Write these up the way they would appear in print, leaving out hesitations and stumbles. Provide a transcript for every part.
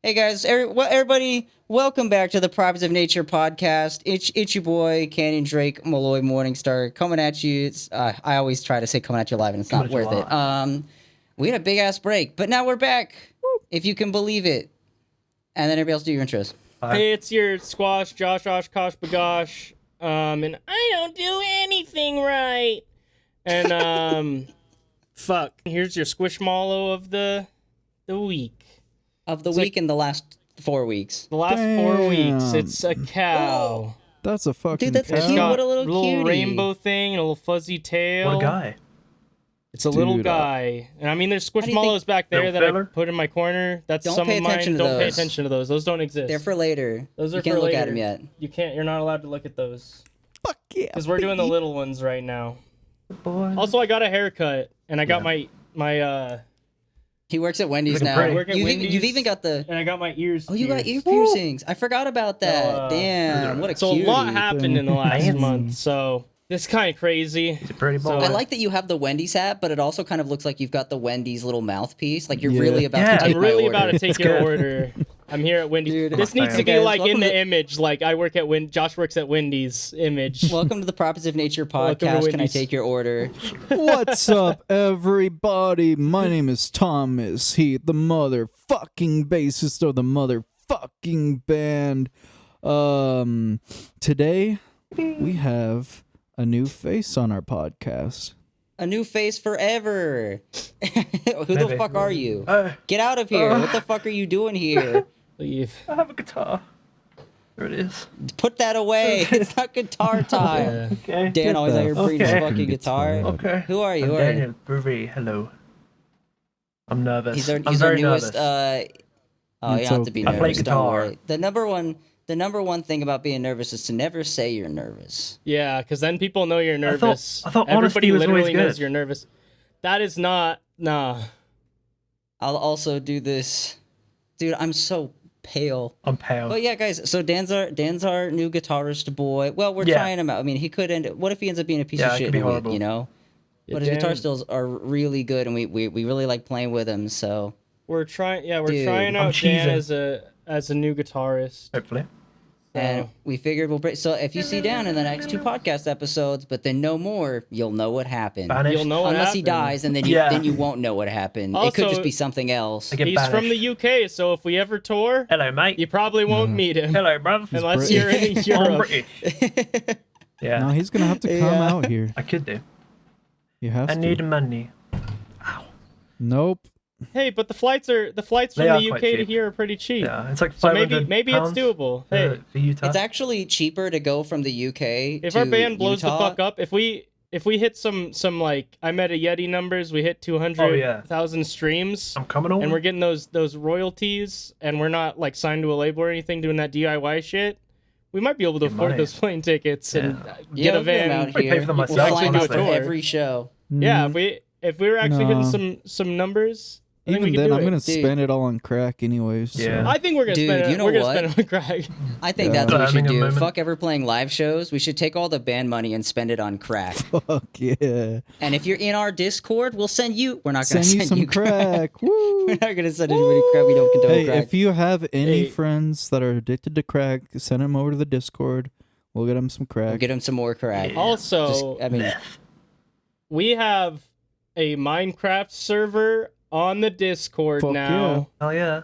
Hey guys, everybody, welcome back to the Prophets of Nature podcast. It's your boy, Canyon Drake Malloy Morningstar, coming at you. I always try to say coming at you live, and it's not worth it. We had a big ass break, but now we're back, if you can believe it. And then everybody else do your intros. Hey, it's your squash, Josh Oshkosh Bagosh, and I don't do anything right. And fuck, here's your squishmallow of the week. Of the week in the last 4 weeks. The last 4 weeks, it's a cow. That's a fucking Dude, that's cow. cute. What a little cutie. Rainbow thing and a little fuzzy tail. What a guy. It's a little guy. And I mean, there's squishmallows back there that I put in my corner. That's some of mine. Don't pay attention to those. Those don't exist. They're for later. Those are you can't for look later. at them yet. You can't. You're not allowed to look at those. Fuck yeah. Because we're doing the little ones right now. Boy. Also, I got a haircut, and I got my He works at Wendy's Looking now. pretty. I work at Wendy's, You've even got the... and I got my ears. Oh, you got ear pierced. piercings. I forgot about that. Damn, what a So cutie. a lot happened in the last Fancy. month. So it's kind of crazy. He's a pretty boy. I like that you have the Wendy's hat, but it also kind of looks like you've got the Wendy's little mouthpiece. Like you're Yeah. really about Yeah. to take I'm really my about order. to take It's your good. order. I'm here at Wendy's. Dude. This needs to be Guys, like in welcome the to- image. Like I work at Josh works at Wendy's image. Welcome to the Prophets of Nature Welcome to podcast. Can I Wendy's. take your order? What's up, everybody? My name is Thomas Heath, the motherfucking bassist of the motherfucking band. Today we have a new face on our podcast. A new face forever. Who the Maybe. fuck are you? Uh, Get out of here. What the fuck are you doing here? Leave. I have a guitar. There it is. Put that away. It's not guitar time. Yeah. Okay. Dan always out here bringing his Okay. fucking guitar. Okay. Who are you? I'm Who are you? Daniel Brewery. Hello. I'm nervous. He's our I'm very newest. nervous. Oh, you It's don't have to be okay. I play nervous. Don't guitar. worry. The number one thing about being nervous is to never say you're nervous. Yeah, because then people know you're nervous. I thought Everybody honesty was always literally knows good. you're nervous. That is not. Nah. I'll also do this, dude. I'm so pale. I'm pale. But yeah, guys. So Dan's our new guitarist boy. Well, we're Yeah. trying him out. I mean, he could end. What if he ends up being a piece Yeah, of it shit? could be in a week, horrible. you know. Yeah, But his guitar Dan, skills are really good, and we really like playing with him. So We're trying. Yeah, we're Dude, trying I'm out Dan cheesing. as a new guitarist. Hopefully. and we figured we'll break. So if you see Dan in the next 2 podcast episodes, but then no more, you'll know what happened. Banished. You'll know what Unless he happened. dies, and then you won't know what happened. It could Also- just be something else. I get He's banished. from the UK, so if we ever tour, Hello, mate. you probably won't meet him Hello, bruv. unless Brit- you're in I'm Europe. British. Yeah. No, he's gonna have to come Yeah. out here. I could do. He has I to. need money. Nope. Hey, but the flights from They are the quite UK to cheap. here are pretty cheap. Yeah, it's like So 500 maybe it's pounds doable. for- Hey, for Utah. It's actually cheaper to go from the UK. if to our band blows Utah. the fuck up, if we hit some like I met a Yeti numbers, we hit 200,000 streams, I'm coming on. and we're getting those royalties, and we're not like signed to a label or anything doing that DIY shit. We might be able to Get afford money. those plane tickets and Yeah, get a we'll get him van. out I'd pay here. for them We'll myself, fly him out honestly. to every show. Yeah, Mm, if we were actually No. hitting some numbers, I think we even could then, do I'm it. gonna Dude. spend it all on crack anyways. so- Yeah. I think we're gonna Dude, spend it. you know We're gonna what? spend it on crack. I think Yeah. that's what we should Birmingham do. moment. Fuck ever playing live shows. We should take all the band money and spend it on crack. Fuck yeah. And if you're in our Discord, we'll send you. We're not gonna Send you some crack. Woo. We're not gonna send anybody crack. We don't condone Hey, crack. if you have any Hey. friends that are addicted to crack, send them over to the Discord. We'll get them some crack. We'll get him some more crack. Yeah. Also, Just, I mean, we have a Minecraft server on the Discord Fuck now. Oh yeah.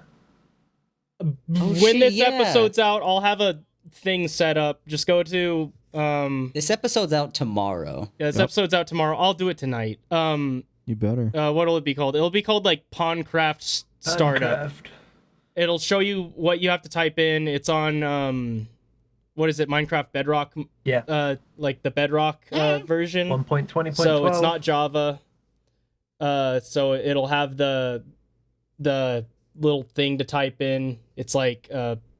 When shit, this yeah. episode's out, I'll have a thing set up. Just go to this episode's out tomorrow. yeah, this Yep. episode's out tomorrow. I'll do it tonight. You better. What'll it be called? It'll be called like Pawncraft Startup. Minecraft. It'll show you what you have to type in. It's on what is it? Minecraft Bedrock. Yeah. Like the Bedrock version. 1.20.12. So it's not Java. So it'll have the little thing to type in. It's like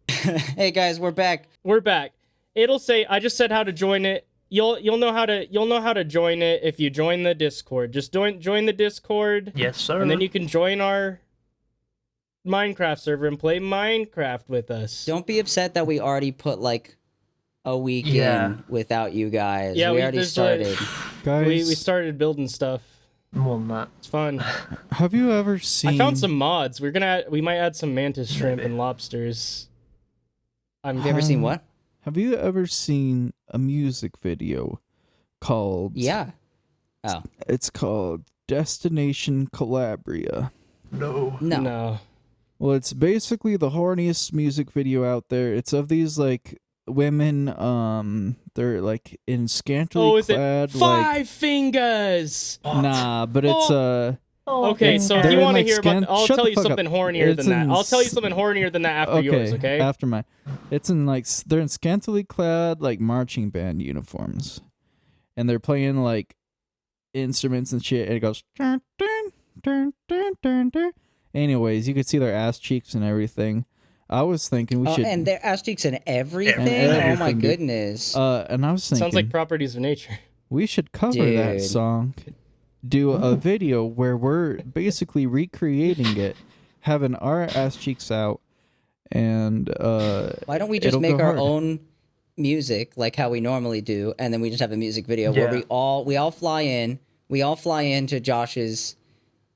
Hey guys, we're back. we're back. It'll say I just said how to join it. You'll know how to join it if you join the Discord. Just join the Discord, Yes, sir. and then you can join our Minecraft server and play Minecraft with us. Don't be upset that we already put like a week Yeah. in without you guys. Yeah, we already there's, like- started. Guys, We started building stuff. More than that. It's fun. Have you ever seen? I found some mods. We might add some mantis shrimp and lobsters. Have you ever seen what? Have you ever seen a music video called? Yeah. Oh. It's called Destination Calabria. No. No. Well, it's basically the horniest music video out there. It's of these like women. They're like in scantily clad. It Five Fingers? Nah, but it's Okay, so if They're you in, want to like, hear about, I'll shut tell the you fuck something up. hornier It's than that. in I'll tell you something hornier than that after yours, okay? After my, it's in like they're in scantily clad like marching band uniforms, and they're playing like instruments and shit, and it goes. Dun, dun, dun, dun, dun, dun. Anyways, you could see their ass cheeks and everything. I was thinking we should, and their ass cheeks and everything. And Oh my everything, dude. goodness. and I was thinking Sounds like Properties of Nature. we should cover that Dude. song, do a video where we're basically recreating it, having our ass cheeks out, and Why don't we just it'll make go our hard. own music like how we normally do, and then we just have a music video where Yeah. we all fly in. We all fly into Josh's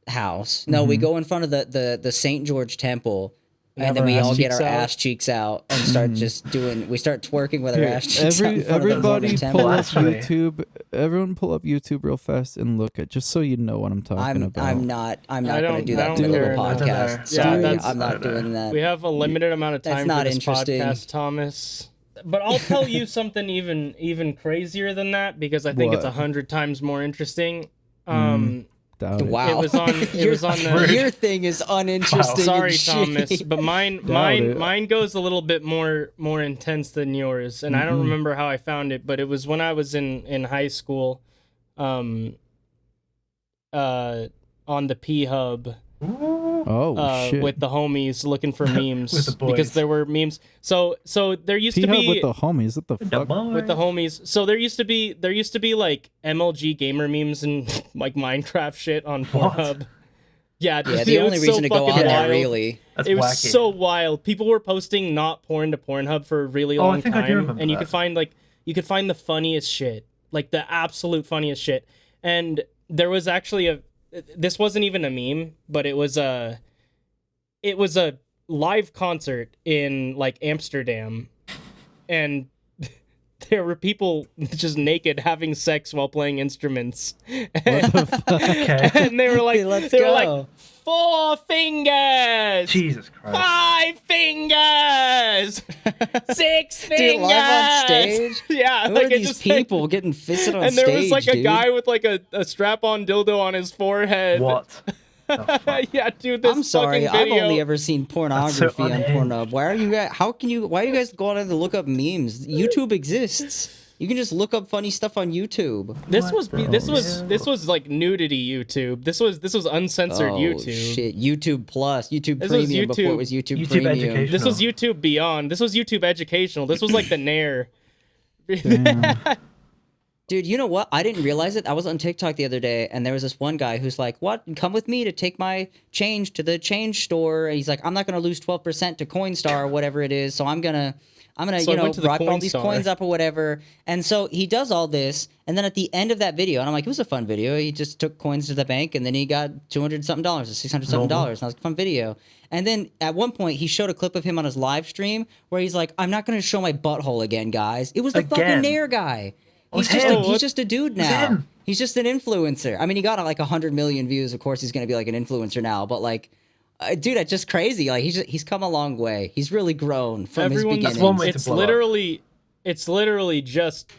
house. No, we go in front of the St. George Temple. Have And then our we ass all get cheeks our out. ass cheeks out and start just doing. We start twerking with our Here, ass cheeks out in front of the everybody temple. pull up Blasphemy. YouTube. Everyone pull up YouTube real fast and look at, just so you know what I'm talking about. I'm not I gonna don't- do I that don't to the care little enough. podcast. Yeah, Sorry, that's- I'm not doing that. We have a limited amount of That's time not for this interesting. podcast, Thomas. But I'll tell you something even crazier than that because I think it's What? 100 times more interesting. Doubt it. Wow. It was on. It was on the. Your thing is uninteresting. Sorry, and Thomas, shitty. but mine it. goes a little bit more intense than yours, and I don't remember how I found it, but it was when I was in high school, on the P Hub. Oh shit. With the homies looking for memes With the boys. because there were memes. So there used to P-Hub be with the homies. What the fuck? with the homies. So there used to be like MLG gamer memes and like Minecraft shit on Pornhub. Yeah, Yeah, it the was only so reason to go fucking on there, wild. really. That's It was wacky. so wild. People were posting not porn to Pornhub for a really I long think I do time, remember and you that. could find the funniest shit, like the absolute funniest shit. And there was actually this wasn't even a meme, but it was a live concert in like Amsterdam, and there were people just naked having sex while playing instruments. Okay. And they were like, Let's they were go. like 4 fingers. Jesus Christ. 5 fingers, 6 fingers. Dude, live on stage? Yeah, Who like are it these just people getting fisted on and stage, there was like a dude? guy with like a strap-on dildo on his forehead. What? The fuck? Yeah, dude. This I'm sorry, fucking I've video. only ever seen pornography on unhinged. Pornhub. Why are you guys? Why are you guys going on to look up memes? YouTube exists. You can just look up funny stuff on YouTube. This What was the this was like nudity YouTube. This was uncensored Oh YouTube. shit! YouTube Plus, YouTube This was Premium before it YouTube- was YouTube, YouTube Premium. Education. This was YouTube Beyond. This was YouTube Educational. This was like the Nair. Damn. Dude, you know what? I didn't realize it. I was on TikTok the other day, and there was this one guy who's like, "What? Come with me to take my change to the change store." And he's like, "I'm not gonna lose 12% to Coinstar or whatever it is, so I'm gonna So I went to the wrap all these Coinstar. coins up or whatever." And so he does all this, and then at the end of that video, and I'm like, "It was a fun video." He just took coins to the bank, and then he got $200 something dollars, or $600 something dollars. And I was like, "Fun video." And then at one point, he showed a clip of him on his live stream where he's like, "I'm not gonna show my butthole again, guys." It was the fucking Again. Nair guy. He's was just him. he's just a dude now. him. He's just an influencer. I mean, he got like 100 million views. Of course, he's gonna be like an influencer now. But like, dude, that's just crazy. Like, he's come a long way. He's really grown from his Everyone's beginnings. one way to it's blow up. literally just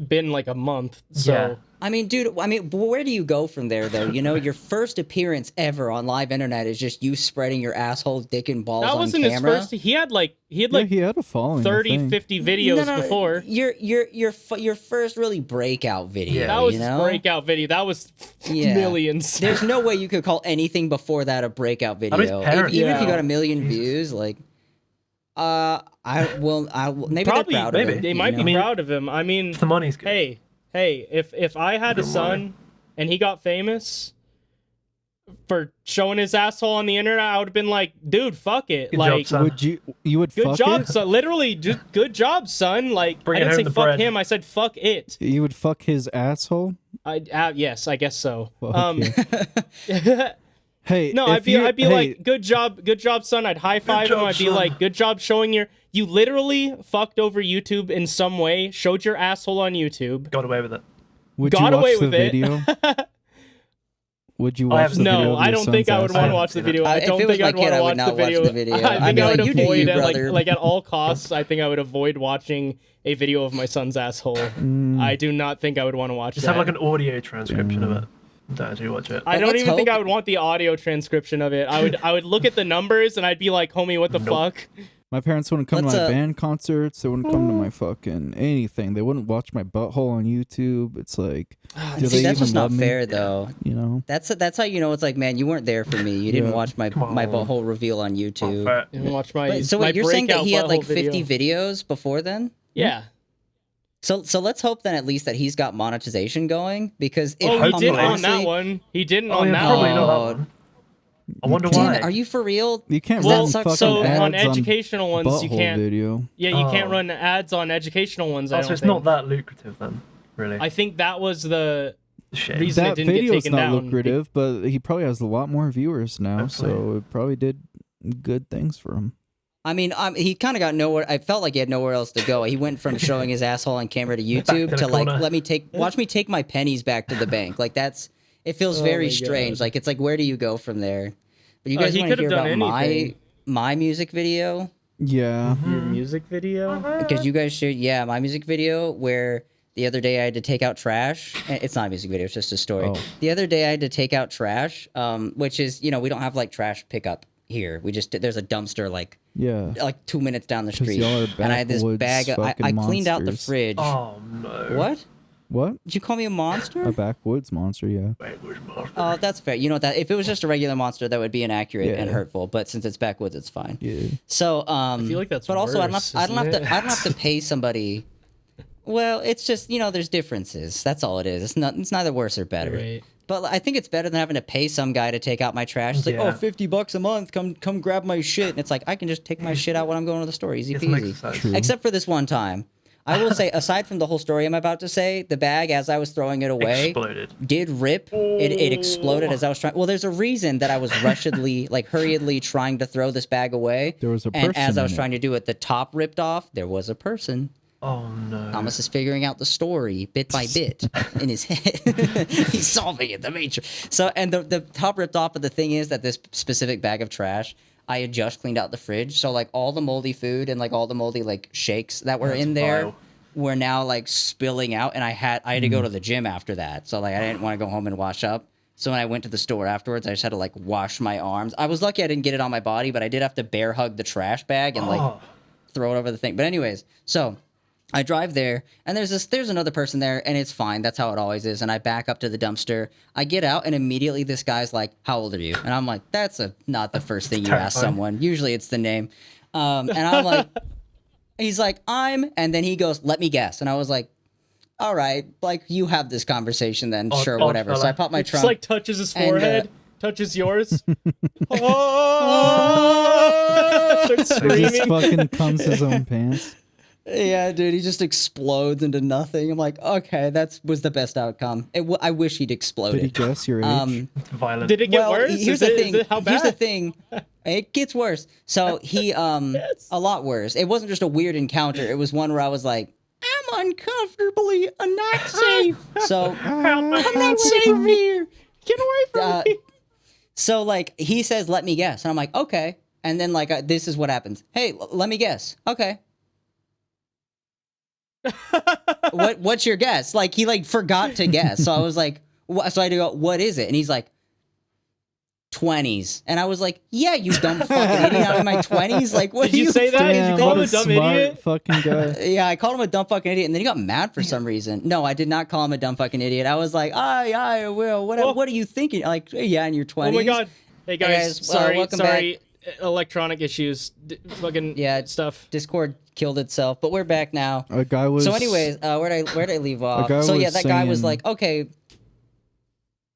been like a month. So Yeah. I mean, dude. I mean, where do you go from there, though? You know, your first appearance ever on live internet is just you spreading your asshole, dick, and balls that on wasn't his camera. first. He had like Yeah, he had a following. I 30, think. 50 videos before. Your first really breakout video. Yeah. That was you his know? breakout video. That was Yeah. millions. There's no way you could call anything before that a breakout How many video. parents- Even if you Yeah. got a million views, like, I will. Maybe Probably, they're proud maybe. of him. They you might know? be proud of him. I mean, The money's good. hey, if I had a son and he got famous, for showing his asshole on the internet, I would have been like, dude, fuck it. Good job, Like, son. Would you would good fuck job, it? son. Literally, just good job, son. Like, Bring I it didn't home say the fuck bread. him. I said fuck it. You would fuck his asshole? Yes, I guess so. Fuck Hey, No, if I'd be hey, like, good job, son. I'd high five him. job, I'd be son. like, good job showing you literally fucked over YouTube in some way, showed your asshole on YouTube. Got away with it. would got you away watch the with it. video? Would you I watch the haven't- video? No, of I your don't think I would son's want to asshole? watch the video. I If don't it was think my I'd want kid, to I would watch not the video. watch the video. I I'd think be I would like, you do you, avoid it, brother. like at all costs. I think I would avoid watching a video of my son's asshole. I do not think I would want to watch Just that. have like an audio transcription of it. Don't actually watch it. I don't let's even think hope- I would want the audio transcription of it. I would look at the numbers and I'd be like, homie, what the fuck? My parents wouldn't come Let's, to my band concerts. They wouldn't come to my fucking anything. They wouldn't watch my butthole on YouTube. It's like, do See, they that's even just not love me? fair, though. You know? That's how you know it's like, man, you weren't there for me. You didn't Yeah. watch my Come on. butthole reveal on YouTube. Fair. And watch my. But, so my wait, you're saying that breakout he had like butthole 50 video. videos before then? Yeah. So let's hope then at least that he's got monetization going, because if Oh, he I'm didn't on honestly- that one. He didn't Oh, on yeah, that probably one. not that Oh. one. I wonder Damn why. it, are you for real? You can't Well, run so- fucking So ads on educational ones, you butthole can't. video. Yeah, you can't Oh. run ads on educational ones. I Oh, don't so it's think. not that lucrative then, really. I think that was the Shit. reason it That didn't get video's taken not down. lucrative, but he probably has a lot more viewers now, Hopefully. so it probably did good things for him. I mean, he kind of got nowhere. I felt like he had nowhere else to go. He went from showing his asshole on camera to YouTube to to the like, corner. watch me take my pennies back to the bank. Like it feels very my strange. God. Like it's like, where do you go from there? But you guys he want to could've hear done about anything. my music video? Yeah. Your music video. Because you guys should, yeah, my music video where the other day I had to take out trash. It's not a music video, it's just a story. Oh. The other day I had to take out trash, which is, we don't have like trash pickup here. There's a dumpster like Yeah. 2 minutes down the 'Cause street. y'all are And I had this backwoods bag of, I fucking cleaned out the monsters. fridge. Oh no. What? What? Did you call me a monster? A backwoods monster, yeah. Wait, where's Martha? Oh, that's fair. You know what? That if it was just a regular monster, that would be inaccurate and Yeah. hurtful. But since it's backwoods, it's fine. Yeah. So, I feel like that's But also, worse, I don't have isn't to. it? I don't have to pay somebody. Well, it's just there's differences. That's all it is. It's not. It's neither worse or better. Right. But I think it's better than having to pay some guy to take out my trash. It's like, Yeah. oh, $50 a month. Come grab my shit. And it's like I can just take my shit out when I'm going to the store. Easy It makes peasy. sense. True. Except for this one time. I will say, aside from the whole story I'm about to say, the bag as I was throwing it away Exploded. did rip. It exploded as I was trying. Well, there's a reason that I was hurriedly trying to throw this bag away. There was a And as person I was in it. trying to do it, the top ripped off. There was a person. Oh no. Thomas is figuring out the story bit by bit in his head. He's solving it, the matrix. So, and the top ripped off, but the thing is that this specific bag of trash, I had just cleaned out the fridge. So, like, all the moldy food and, like, all the moldy, like, shakes that were That's in there vile. were now, like, spilling out. And I had to go to the gym after that. So, like, I didn't want to go home and wash up. So when I went to the store afterwards, I just had to, like, wash my arms. I was lucky I didn't get it on my body, but I did have to bear hug the trash bag and, like, Oh. throw it over the thing. But anyways, so I drive there, and there's another person there, and it's fine. That's how it always is. And I back up to the dumpster. I get out, and immediately this guy's like, "How old are you?" And I'm like, "That's not the first thing you ask terrifying. someone. Usually it's the name." And I'm like, he's like, and then he goes, "Let me guess." And I was like, "All right, like you have this conversation then, Odd- sure, odd whatever." So fella. I pop my Just trunk. like touches his And, forehead, touches yours. Oh! Starts He just screaming. fucking comes his own pants. Yeah, dude, he just explodes into nothing. I'm like, okay, that was the best outcome. I wish he'd exploded. Did he guess your age? It's violent. Did it get well, worse? here's Is the it- thing. Is it how bad? Here's the thing. It gets worse. So he, Yes. a lot worse. It wasn't just a weird encounter. It was one where I was like, I'm uncomfortably not safe. So I'm not safe here. Get away from me. So like he says, let me guess, and I'm like, okay. And then like this is what happens. Hey, let me guess. Okay. What's your guess? Like he like forgot to guess. So I was like, so I had to go, what is it? And he's like, 20s. And I was like, yeah, you dumb fucking idiot. I'm in my 20s. Like, what Did do you say that? Did you Damn, call what him a a dumb smart idiot? fucking guy. Yeah, I called him a dumb fucking idiot, and then he got mad for some reason. No, I did not call him a dumb fucking idiot. I was like, I will. What are you thinking? Like, yeah, in your 20s. Oh my god. Hey guys, guys, sorry, welcome sorry. Electronic issues, fucking Yeah. stuff. Discord killed itself, but we're back now. A guy was. So, anyways, where'd I leave off? guy So yeah, was that guy was saying- like, okay.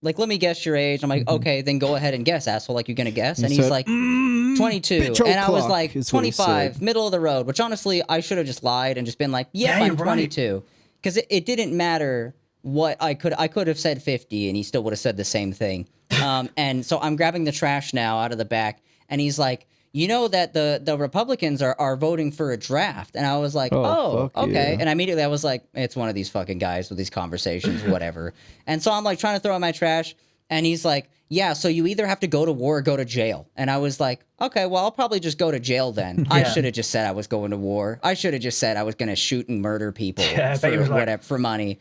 like, let me guess your age. I'm like, okay, then go ahead and guess, asshole. Like, you're gonna guess? And He he's said, like, 22. bitch And I was o'clock like, is what he 25, said. middle of the road. Which honestly, I should have just lied and just been like, yep, Yeah, I'm you're right. 22. Because it didn't matter what I could have said 50, and he still would have said the same thing. And so I'm grabbing the trash now out of the back, and he's like, you know that the Republicans are voting for a draft. And I was like, Oh, fuck okay. yeah. And immediately I was like, it's one of these fucking guys with these conversations, whatever. And so I'm like trying to throw out my trash, and he's like, yeah, so you either have to go to war or go to jail. And I was like, okay, well, I'll probably just go to jail then. I Yeah. should have just said I was going to war. I should have just said I was going to shoot and murder people Yeah, I bet he for was like- whatever, for money.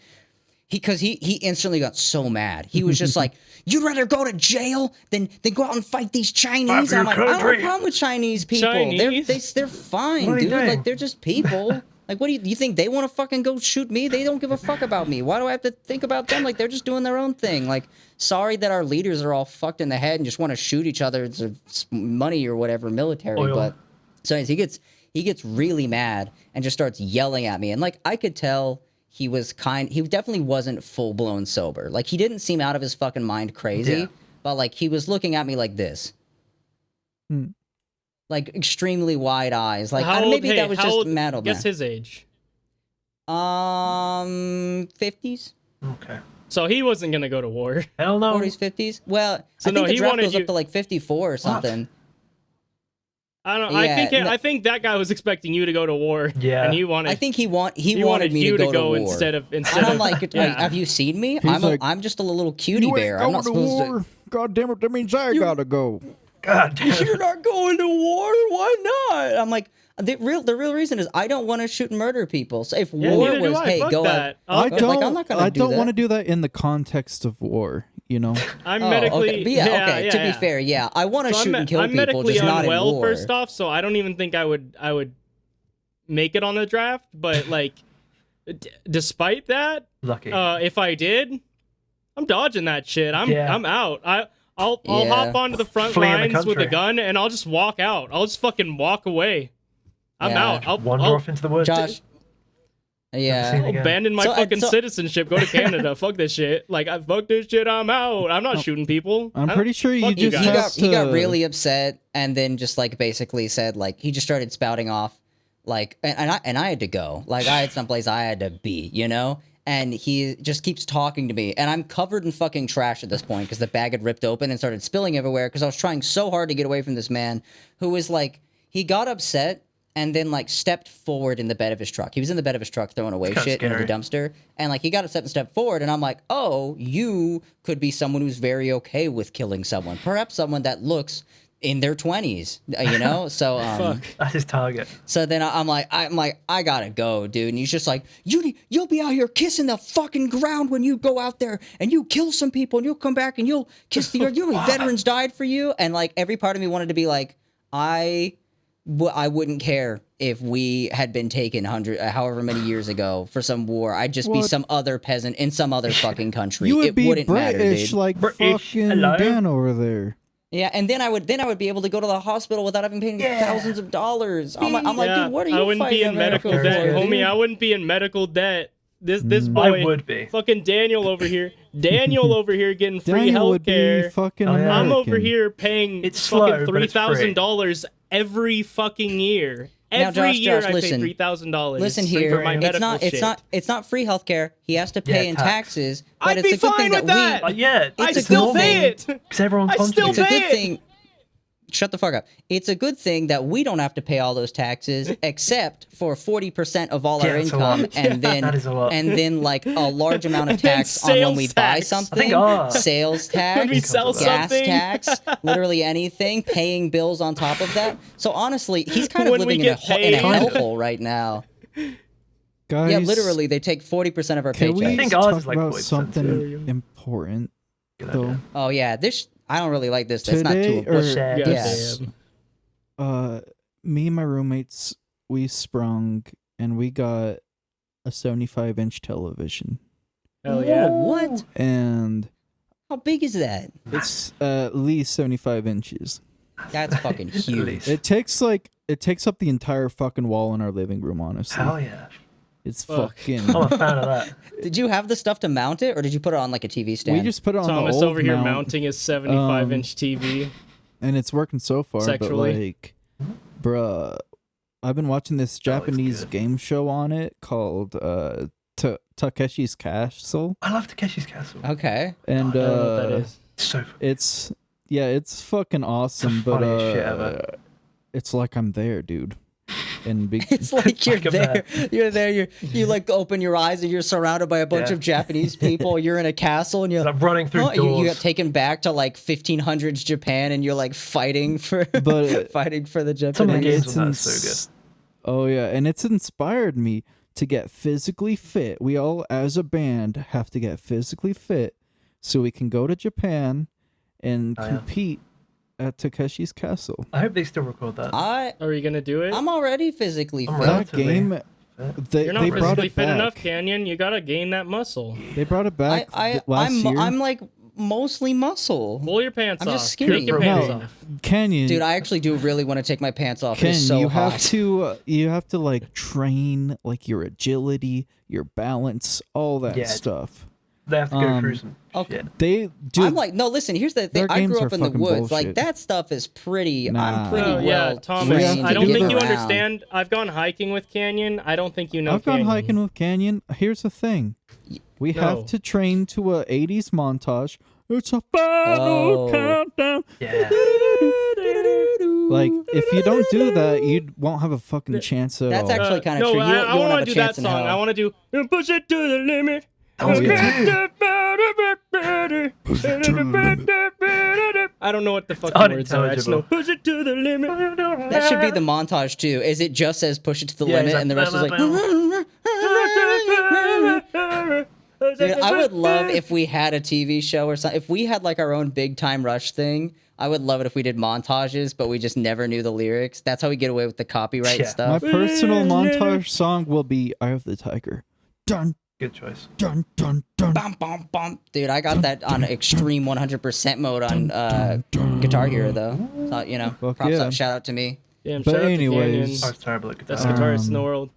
Because he instantly got so mad. He was just like, you'd rather go to jail than go out and fight these Chinese? for And I'm your like, I don't have a country. problem with Chinese people. Chinese? They're fine, What are you dude. Like, doing? they're just people. Like, what do you think they want to fucking go shoot me? They don't give a fuck about me. Why do I have to think about them? Like, they're just doing their own thing. Like, sorry that our leaders are all fucked in the head and just want to shoot each other. It's money or whatever, military. Oil. But so anyways, he gets really mad and just starts yelling at me. And like, I could tell he definitely wasn't full blown sober. Like, he didn't seem out of his fucking mind crazy, Yeah. but like, he was looking at me like this. Hmm. Like, extremely wide eyes. Like, How old, maybe hey, that was how just old, mad old guess man. his age. 50s? Okay. So he wasn't gonna go to war. Hell no. 40s, 50s? Well, So I no, think the he draft wanted goes you- up to like 54 or something. I don't. Yeah, I think that guy was expecting you to go to war. Yeah. And he wanted. I think he wanted me you to go to war. instead of And I'm like, yeah. have you seen me? He's like, I'm just a little cutie You bear. ain't I'm going not to supposed war. God damn it, that means I gotta go. God damn. to. You're not going to war? Why not? I'm like, the real reason is I don't want to shoot and murder people. So if Yeah, war neither do was, I. hey, Fuck go that. out. I Like, don't. I'm not gonna I do don't that. want to do that in the context of war. You know. I'm Oh, medically. okay. But yeah, okay. yeah, to yeah. be fair, yeah, I want to So shoot and kill I'm people, medically just not in unwell. war. First off, so I don't even think I would make it on the draft. But like, despite that, Lucky. if I did, I'm dodging that shit. I'm out. I'll Yeah. hop onto the front Fleeing the lines with a country. gun and I'll just walk out. I'll just fucking walk away. I'm Yeah. out. I'll Wander off into the woods. Josh. Yeah. seen it. abandon my So, fucking so- citizenship. Go to Canada. Fuck this shit. Like, I fuck this shit. I'm out. I'm not shooting people. I'm I- pretty sure you fuck you just guys. he got to- really upset and then just like basically said like he just started spouting off like and I had to go. Like, I had someplace I had to be, you know? And he just keeps talking to me, and I'm covered in fucking trash at this point because the bag had ripped open and started spilling everywhere because I was trying so hard to get away from this man who was like, he got upset and then like stepped forward in the bed of his truck. He was in the bed of his truck throwing away It's kinda shit into the scary. dumpster, and like he got upset and stepped forward, and I'm like, oh, you could be someone who's very okay with killing someone, perhaps someone that looks in their 20s, you know? So Fuck. That's his target. so then I'm like, I gotta go, dude. And he's just like, you'll be out here kissing the fucking ground when you go out there and you kill some people and you'll come back and you'll kiss the earth. You know how many veterans died for you? And like every part of me wanted to be like, I wouldn't care if we had been taken however many years ago for some war. I'd just be What? some other peasant in some other fucking country. You would it be wouldn't matter, British dude. like British, fucking hello? Dan over there. Yeah, and then I would be able to go to the hospital without having paid thousands of dollars. I'm like, Yeah, dude, what are you I wouldn't be fighting in medical America debt, for, homie. dude? I wouldn't be in medical debt. This Mm. boy, I would be. fucking Daniel over here. Daniel over here getting free Daniel would be healthcare. fucking Oh, yeah. American. I'm over here paying It's slow, fucking but it's free. $3,000 every fucking year. Now, Every year Josh, I listen. pay $3,000. Listen for here, my medical it's not free healthcare. He has to pay Yeah, in tax. taxes, but I'd it's be a good thing fine with that that. Yeah, I it's a still good pay thing. it. because everyone I still it's a contributes. pay good it. thing. Shut the fuck up. It's a good thing that we don't have to pay all those taxes, except for 40% of all Yeah, our that's a income, lot. and then That is a lot. and then like a large amount of And then tax on when sales we buy tax. something. I think ours. Sales tax, When we sell gas something. tax, literally anything, paying bills on top of that. So honestly, he's kind of When we living in a get paid. in a hellhole right now. Guys, Yeah, literally, they take 40% of our Can paychecks. we I think ours talk is like about 40% something too. important Good though? idea. Oh yeah, I don't really like this. That's not Today too. or Shag. Yeah, this, damn. me and my roommates, we sprung and we got a 75-inch television, Hell yeah. What? and How big is that? it's at least 75 inches. That's fucking At huge. least. It takes up the entire fucking wall in our living room. Honestly, Hell yeah. It's Fuck. fucking. I'm a fan of that. Did you have the stuff to mount it, or did you put it on like a TV stand? We just put it on Thomas the old over here mount, mounting his 75-inch TV. and it's working so far. Sexually. But like, bruh, I've been watching this Japanese good. game show on it called Takeshi's Castle, I love Takeshi's Castle. Okay. and I don't know what that is. So it's fucking awesome. the But funniest shit ever. it's like I'm there, dude. And big. It's like you're Like a there. man. You're there. You like open your eyes and you're surrounded by a bunch Yeah. of Japanese people. You're in a castle and you're I'm running through oh, you doors. got taken back to like 1500s Japan and you're like fighting for But- fighting for the Japanese. Some of the games It's on that are so Oh yeah, and it's inspired me to get physically fit. We all, as a band, have to get physically fit so we can go to Japan and Oh, yeah. compete at Takeshi's Castle. I hope they still record that. Are you gonna do it? I'm already physically I'm fit. ready. That Relatively game, they, You're not they brought physically it fit back. enough, Canyon. You gotta gain that muscle. They brought it back last year. I'm like mostly muscle. Pull your pants I'm off. just skinny. Take your No. pants No. off. Canyon, Dude, I actually do really want to take my pants off. Ken, It's so you hot. you have to like train like your agility, your balance, all that Yeah. stuff. They have to go through some okay. shit. They do. I'm like, no, listen, here's the thing. Their I games grew are up in the fucking woods. Like, bullshit. that stuff is pretty, Nah. I'm pretty Oh well yeah, Thomas. trained I to don't do think you that. understand. I've gone hiking with Canyon. I don't think you know. I've gone Canyon. hiking with Canyon. Here's the thing. We No. have to train to a 80s montage. It's a final Oh. countdown. Yeah. Like, if you don't do that, you won't have a fucking chance at That's all. actually kinda no, true. You I, won't- I you won't want have to a do that chance in song. hell. I want to do push it to the limit. Oh, yeah. I don't know what the fucking words are. I just know Unintelligible. push it to the limit. That should be the montage, too. Is it just says push it to the Yeah, limit it's and the rest is like... Dude, Dude, I would love if we had a TV show or something. If we had like our own Big Time Rush thing, I would love it if we did montages, but we just never knew the lyrics. That's how we get away with the copyright Yeah. My stuff. personal montage song will be Eye of the Tiger. Dun, Good choice. dun, dun, dun. Bum, bum, bum. Dude, I got that on extreme 100% mode on Guitar Hero, though. So, you know, Fuck props yeah. up, shout out to me. Damn, But shout out to anyways- Canyon. I was terrible at Best guitar. guitarist in the world.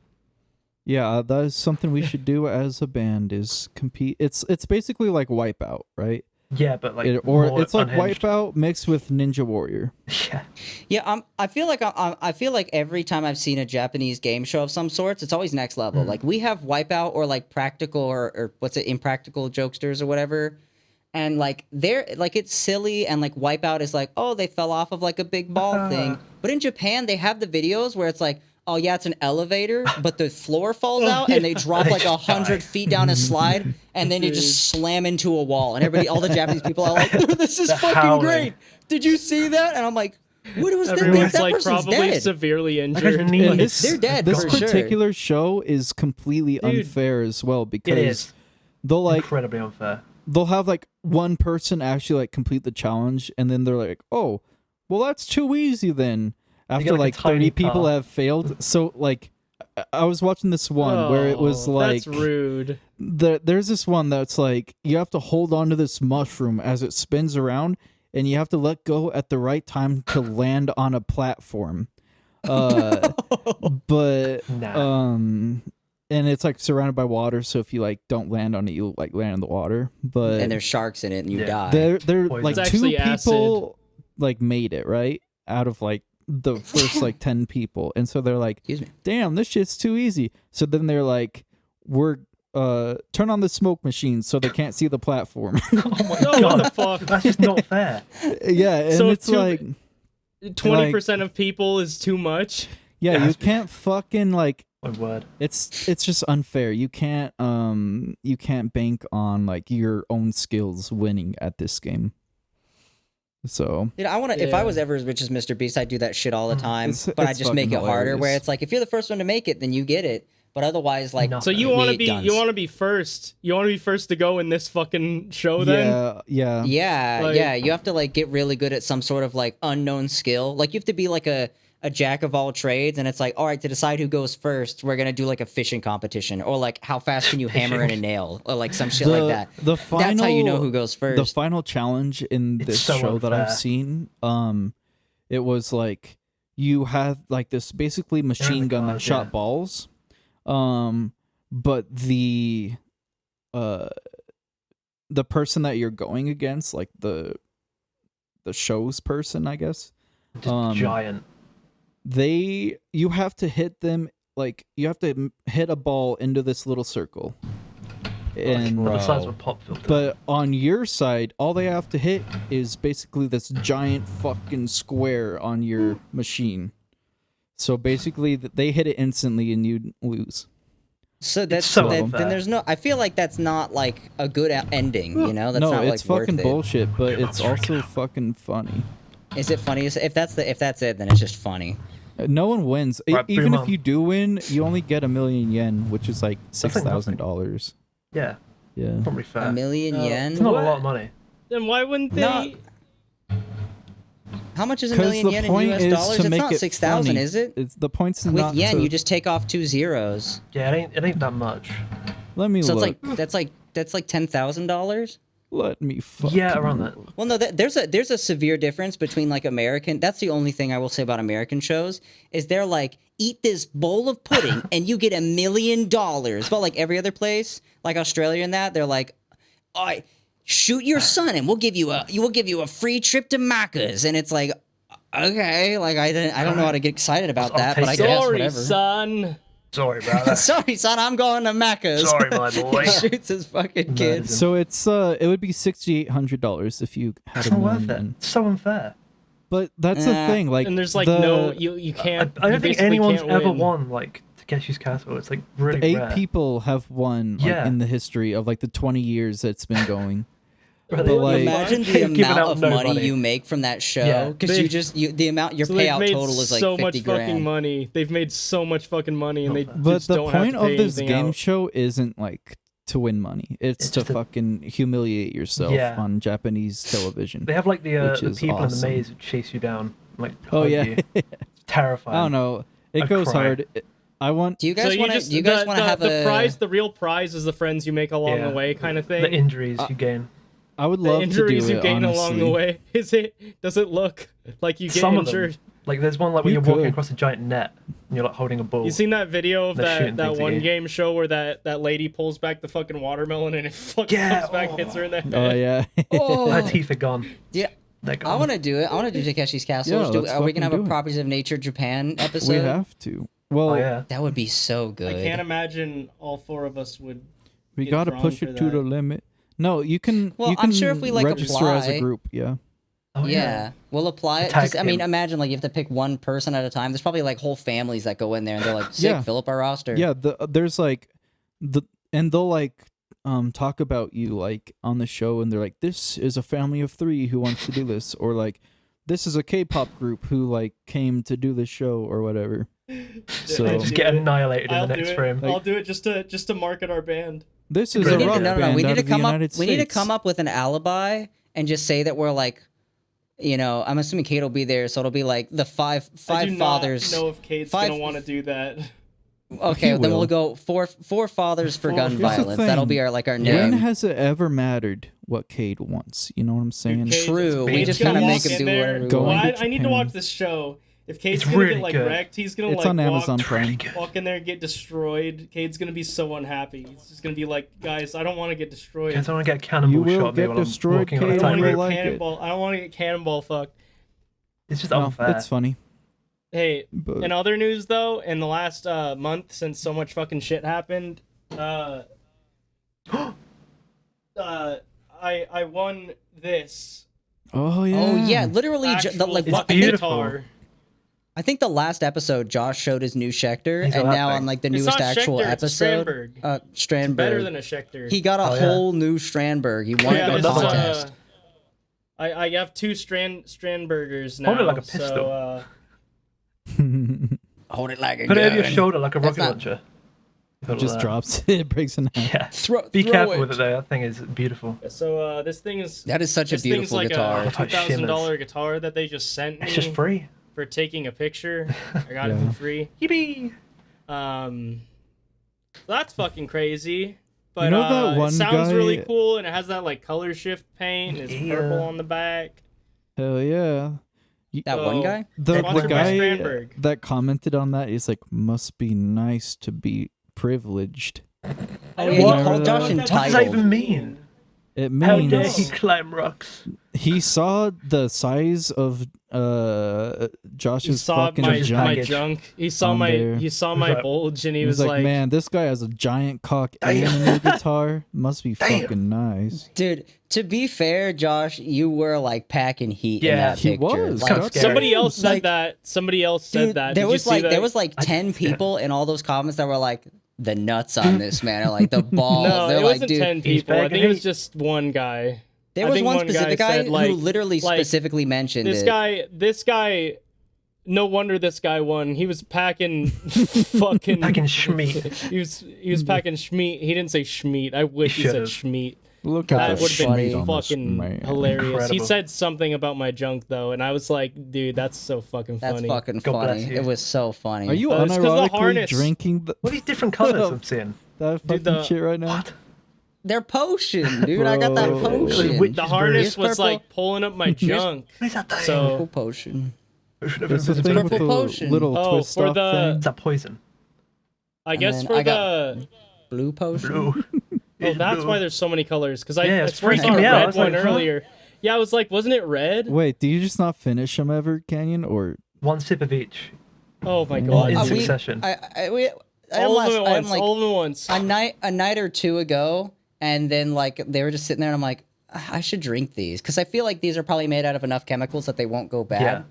Yeah, that is something we should do as a band is compete. It's basically like Wipeout, right? Yeah, but like Or it's like unhinged. Wipeout mixed with Ninja Warrior. Yeah. Yeah, I feel like I feel like every time I've seen a Japanese game show of some sorts, it's always next level. Like we have Wipeout or like Practical or what's it, Impractical Jokesters or whatever, and like they're like it's silly and like Wipeout is like, oh, they fell off of like a big ball thing. But in Japan they have the videos where it's like, oh yeah, it's an elevator, but the floor falls out and they drop like 100 feet down a slide and then they just slam into a wall and everybody, all the Japanese people are like, this is The fucking howling. great. Did you see that? And I'm like, what was that? Everyone's That like person's probably dead. severely Like, injured. knee- And They're dead This for sure. particular show is completely Dude. unfair as well It because is they'll like incredibly unfair. they'll have like one person actually like complete the challenge and then they're like, oh, well that's too easy then. After get, like, a like 30 tiny people part. have failed. So like I was watching this one where it was Oh, like that's rude. there's this one that's like you have to hold on to this mushroom as it spins around and you have to let go at the right time to land on a platform. But Nah. and it's like surrounded by water, so if you like don't land on it, you'll like land in the water. But And there's sharks in it and you Yeah. die. they're Poison. like It's two actually people like made it, right? Out of like the first like 10 people. And so they're like, Excuse me. damn, this shit's too easy. So then they're like, we're turn on the smoke machine so they can't see the platform. Oh my No, god. what the fuck? That's just not fair. Yeah, and So it's like 20% of people is too much. yeah, Yeah. you can't fucking like My word. it's just unfair. You can't bank on like your own skills winning at this game. So Dude, I want to. If I Yeah. was ever as rich as Mr. Beast, I'd do that shit all the time. It's But I just make it fucking harder. Where hilarious. it's like, if you're the first one to make it, then you get it. But otherwise, like, No. So you me, want to it be does. you want to be first. You want to be first to go in this fucking show then? yeah. Yeah, Like- yeah. You have to like get really good at some sort of like unknown skill. Like you have to be like a jack of all trades, and it's like, all right, to decide who goes first, we're gonna do like a fishing competition, or like how fast can you hammer in a nail, or like some shit like that. The final, That's how you know who goes first. The final challenge in It's this so show that I've unfair. seen, it was like you had like this basically machine the gun that cars, shot yeah. balls, but the person that you're going against, like the show's person, I guess, Just giant. you have to hit them, like you have to hit a ball into this little circle. And Like the size of a pop filter. but on your side, all they have to hit is basically this giant fucking square on your machine. So basically, they hit it instantly and you lose. So that's so then unfair. there's no. I feel like that's not like a good ending. You know, that's No, not it's like fucking worth it. bullshit, but it's also fucking funny. Is it funny? If that's it, then it's just funny. No one wins. Right, Even boom if you do win, you only get 1,000,000 yen, which is like That's like nothing. $6,000. Yeah, Yeah. probably fair. A million yen. It's not What? a lot of money. Then why wouldn't they? No. How much is a 'Cause million the yen in point US is dollars? to It's make not it 6,000, funny. is it? It's the point's With not yen, to, you just take off 2 zeros. Yeah, it ain't that much. let me So look. it's like that's like $10,000. Let me fuck. Yeah, around that. Well, no, there's a severe difference between like American. That's the only thing I will say about American shows is they're like, eat this bowl of pudding and you get $1 million. But like every other place, like Australia and that, they're like, all right, shoot your son and we'll give you a free trip to Macca's. And it's like, okay, like I don't know how to get excited about I'll that, but I take it. guess Sorry, whatever. son. Sorry, brother. Sorry, son, I'm going to Macca's. Sorry, my boy. He shoots his fucking kids. So it's it would be $6,800 if you had It's a not worth million it. yen. It's so unfair. But that's the thing, like, And there's like the you can't. I you don't think basically anyone's can't ever win. won like Takeshi's Castle. It's like really 8 rare. people have won like, Yeah. in the history of like the 20 years that's been going. Right, But, like- Imagine the They've given amount out of no money you make from that show, Yeah. because the amount your So they've payout made total is like so 50 much fucking grand. money. They've made so much fucking money, and they But just the don't have point to of pay this anything game out. show isn't like to win money. It's to just a- fucking humiliate yourself Yeah. on Japanese television. They have like the Which is people in awesome. the maze who chase you down, like Oh hug yeah. you. It's terrifying. I don't know. It I'd goes cry. hard. I want Do you guys want to? just Do you guys want to have the a prize? The real prize is the friends you make along Yeah. the way, kind of thing. The injuries you gain. I would The love injuries to do you it, gain honestly. along the way. Does it look like you get Some of injured? them. Like there's one like when You you're walking could. across a giant net and you're like holding a ball. You seen that video of They're that shooting things at one you. game show where that lady pulls back the fucking watermelon and it fucking Yeah, comes back, oh. hits her in the head? Oh yeah. Oh, Her teeth are gone. yeah. They're gone. I want to do it. I want to do Takeshi's Castle. Yeah, let's Are we gonna have fucking a do it. Properties of Nature Japan episode? We have to. Well, Oh yeah. That would be so I good. can't imagine all 4 of us would. we get gotta drawn push for it to the that. enter No, you can. Well, you I'm can sure if we, like, register as apply- a group. Yeah. Oh Yeah, we'll apply it. Tag Just, I mean, team. imagine like you have to pick one person at a time. There's probably like whole families that go in there and they're like, "Sick, Yeah. fill up our roster." Yeah. There's like and they'll like talk about you like on the show, and they're like, "This is a family of 3 who wants to do this," or like, "This is a K-pop group who like came to do this show," or whatever. So I'll Just do get it. annihilated in I'll the do next it. frame. I'll do it just to market our band. this is We a need to- rock no, band We out need to of the come up. United We need to States. come up with an alibi and just say that we're like, you know, I'm assuming Kate will be there, so it'll be like the five I do fathers. not know if Kate's five- gonna want to do that. Okay, He then will. we'll go four fathers for gun Here's the violence. That'll be thing. our When name. has it ever mattered what Cade wants? You know what I'm saying? Cade- True, we Kate's just gonna kinda walk make him in do there- whatever we Going Well, want. to I need to Japan. watch this show. If Kate's It's gonna really get like good. wrecked, he's gonna It's like on Amazon walk, Prime. walk in there and get destroyed. Kate's gonna be so unhappy. He's just gonna be like, guys, I don't want to get destroyed. I don't want to get cannonball You will shot me get while I'm destroyed, walking on a Kate, I don't and want tiny to you'll get like it. cannonball. I don't want to get cannonball fucked. It's just No, unfair. it's funny. Hey, But in other news though, in the last month since so much fucking shit happened, I won this. oh yeah. Oh yeah, literally, Actual like It's what, beautiful. guitar. I think the last episode Josh showed his new Schecter, He's got and that now thing. on like the It's newest not actual Schecter, it's a episode, Strandberg. Strandberg. Better than a Schecter. He got a Oh, yeah. whole new Strandberg. He won yeah, the this is, contest. I have 2 Strandbergers now. Hold it like a So, pistol. Hold it like a Put it over your gun. shoulder like a That's rocket not- launcher. Put it Just there. drops it, breaks in half. Yeah. Be Throw careful it. with it though. That thing is beautiful. this thing is That is such a this thing's beautiful like guitar. a Look how it $2,000 guitar that they just sent me It's just free. for taking a picture. I got it Yeah. for free. Yippee! That's fucking crazy. But You know that one it sounds really guy- cool, and it has that like color shift paint. It's Yeah. purple on the back. Hell yeah. That one Oh. guy? The Sponsored by guy Strandberg. that commented on that is like, must be nice to be privileged. Oh yeah, What? you called Josh What What does that entitled. even mean? It How dare he means climb rocks? he saw the size of He Josh's saw fucking my junk. junk. He saw on my there. he saw He was my like- bulge, and he He was was like, like, man, this guy has a giant cock Damn. and a new guitar. Must be Damn. fucking nice. Dude, to be fair, Josh, you were like packing heat in Yeah, that he picture. was. Like, Kinda scary. somebody else said Like, that. Somebody else said dude, that. there Did you was see like that? there was like 10 people in all those comments that were like the nuts on this man, or like the balls. No, They're it like, wasn't dude, 10 he's people. I back think it was hate. just one guy. there I was think one one guy specific guy said, like- who literally like, specifically mentioned This it. guy. No wonder this guy won. He was packing fucking Packing schmeat. He was packing schmeat. He didn't say schmeat. I wish he said should've. schmeat. Look That at That the would have funny. schmeat been on this fucking man. hilarious. He Incredible. said something about my junk though, and I was like, dude, that's so fucking That's funny. fucking God bless funny. you. It was so funny. Are you It's 'cause the unironically harness- drinking What are these different colours I'm seeing? that Dude, fucking the- shit right now? What? They're potion, dude. I got that Bro. potion. Wait, The He's harness very- was like pulling up my junk. What is that thing? So Purple potion. It's the thing with purple the potion. little Oh, twist for off the- thing. Is that poison? I And guess then for I the Blue potion. Blue. oh, It's that's blue. why there's so many colors. Because I Yeah, I it's swear I saw freaking a me out. I red was one like, huh? earlier. Yeah, I was like, wasn't it red? Wait, do you just not finish them ever, Canyon? Or One sip of each. Oh my Well, god. In we- succession. All of them at once. like All of them at once. a night or two ago, and then like they were just sitting there, and I'm like, I should drink these because I feel like these are probably made out of enough chemicals that they won't go bad. Yeah.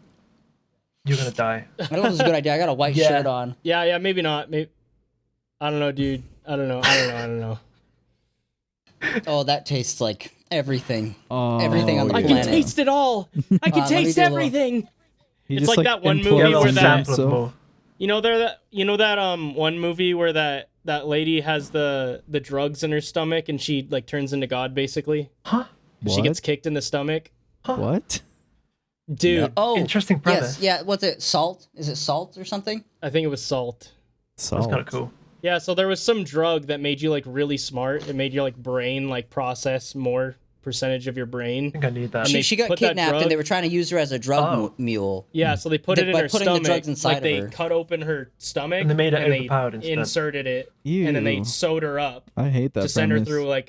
You're gonna die. I don't know if it's a good idea. I got a white Yeah. shirt on. Yeah, maybe not. Maybe I don't know, dude. I don't know. Oh, that tastes like everything. oh, Everything on the I yeah. can planet. taste it all. I can let me taste do a little- everything. He It's just, like that one movie implodes where on that- himself. more. You know that one movie where that lady has the drugs in her stomach and she like turns into God basically. Huh? She What? gets kicked in the stomach. What? Dude, Oh, Interesting premise. yes, yeah. What's it? Salt? Is it salt or something? I think it was salt. That's Salt. kind of cool. Yeah, so there was some drug that made you like really smart. It made your like brain like process more percentage of your I brain. think I need that. And they She got put that kidnapped, drug- and they were trying to use her as a drug Oh. mule. Yeah, so they put The- it in by her putting the stomach. drugs inside like of they her. cut open her stomach And they made her and overpowered instead. inserted it, Ew. and then they sewed her up I hate that to send her premise. through like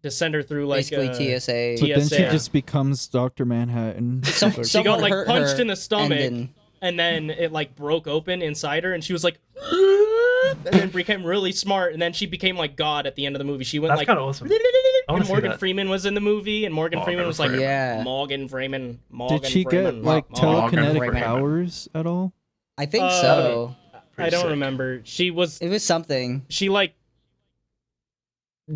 to send her through like Basically, TSA. But then she TSA. just becomes Dr. Manhattan. Some- Or- She someone got like hurt punched her, in the stomach, and and then then it like broke open inside her, and she was like, and then became really smart, and then she became like God at the end of the movie. She went That's like, kind of awesome. wanna and see Morgan that. Freeman was in the movie, and Morgan Morgan Freeman was like, Freeman. Yeah. Morgan Freeman. Morgan Did she get Freeman, like Morgan telekinetic Freeman. powers at all? I think Uh, so. I Pretty don't sick. remember. She It was something. she like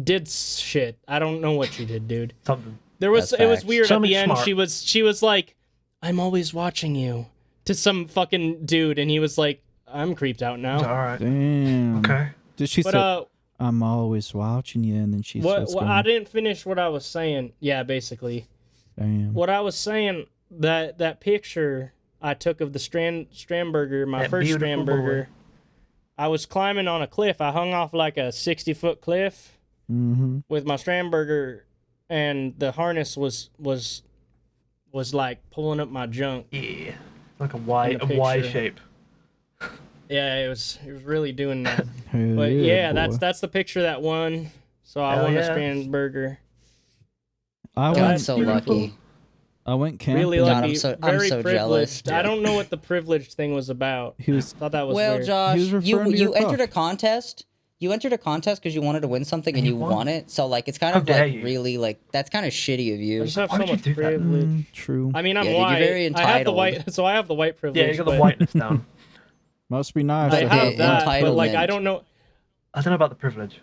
did shit. I don't know what she did, dude. Something. There was That's it was facts. weird at Something the end. smart. She was like, "I'm always watching you," to some fucking dude, and he was like, "I'm creeped out All now." right. Damn. Okay. Did she But say, I'm always watching you, and then she starts going, I didn't finish what I was saying. Yeah, basically, damn. what I was saying that picture I took of the Strandberger, my That first beautiful Strandberger. boy. I was climbing on a cliff. I hung off like a 60-foot cliff Mm-hmm. with my Strandberger, and the harness was like pulling up my junk. Yeah. Like a Y, In the a Y picture. shape. Yeah, it was really doing that. Hell But yeah, boy. that's the picture that won. So I Hell won a yeah. Strandberger. I God, went. so beautiful. lucky. I went camping. Really God, lucky. I'm so very jealous. privileged. I don't know what the privileged thing was about. He was. Thought that was Well, weird. Josh, He was you referring to your entered a cock. contest. You entered a contest because you wanted to win something and And you you won. won it. So like, it's kind How of dare like you. really like that's kind of shitty of I you. just have Why so would you much do that? privilege. True. I mean, I'm Yeah, dude, you're white. very I have the entitled. white, so I have the white privilege. Yeah, you got the but whiteness down. Must be nice. I to have the that, but like entitlement. I don't know. I don't know about the privilege.